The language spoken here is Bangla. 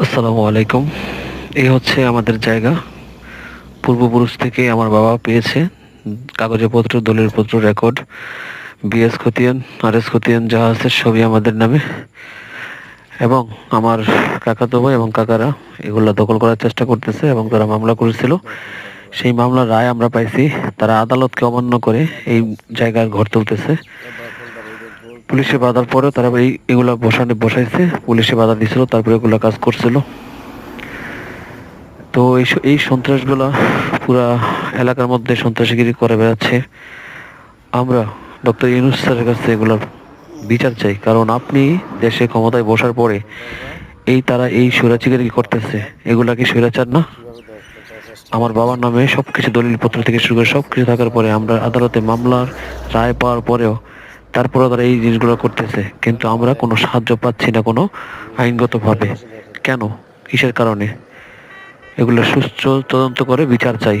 আসসালামু আলাইকুম। এই হচ্ছে আমাদের জায়গা। পূর্বপুরুষ থেকে আমার বাবা পেয়েছে কাগজে পত্র, দলিল পত্র, রেকর্ড, বিএস খতিয়ান, আরএস খতিয়ান যা আছে সবই আমাদের নামে। এবং আমার কাকাতো ভাই এবং কাকারা এগুলা দখল করার চেষ্টা করতেছে এবং তারা মামলা করেছিল। সেই মামলার রায় আমরা পাইছি। তারা আদালতকে অমান্য করে এই জায়গার ঘর তুলতেছে। পুলিশে বাধার পরেও তারা এগুলা বসাইছে। পুলিশে বাধা দিছিল, তারপরে এগুলা কাজ করছিল। তো এই সন্ত্রাসগুলা পুরা এলাকার মধ্যে সন্ত্রাসীগিরি করে বেড়াচ্ছে। আমরা ডক্টর ইউনূস স্যারের কাছে এগুলোর বিচার চাই, কারণ আপনি দেশে ক্ষমতায় বসার পরে তারা এই স্বৈরাচারী করতেছে, এগুলা কি স্বৈরাচার না? আমার বাবার নামে সবকিছু দলিলপত্র থেকে শুরু করে সবকিছু থাকার পরে আমরা আদালতে মামলার রায় পাওয়ার পরেও তারপরেও তারা এই জিনিসগুলো করতেছে, কিন্তু আমরা কোনো সাহায্য পাচ্ছি না কোনো আইনগতভাবে। কেন? কিসের কারণে? এগুলো সুষ্ঠু তদন্ত করে বিচার চাই।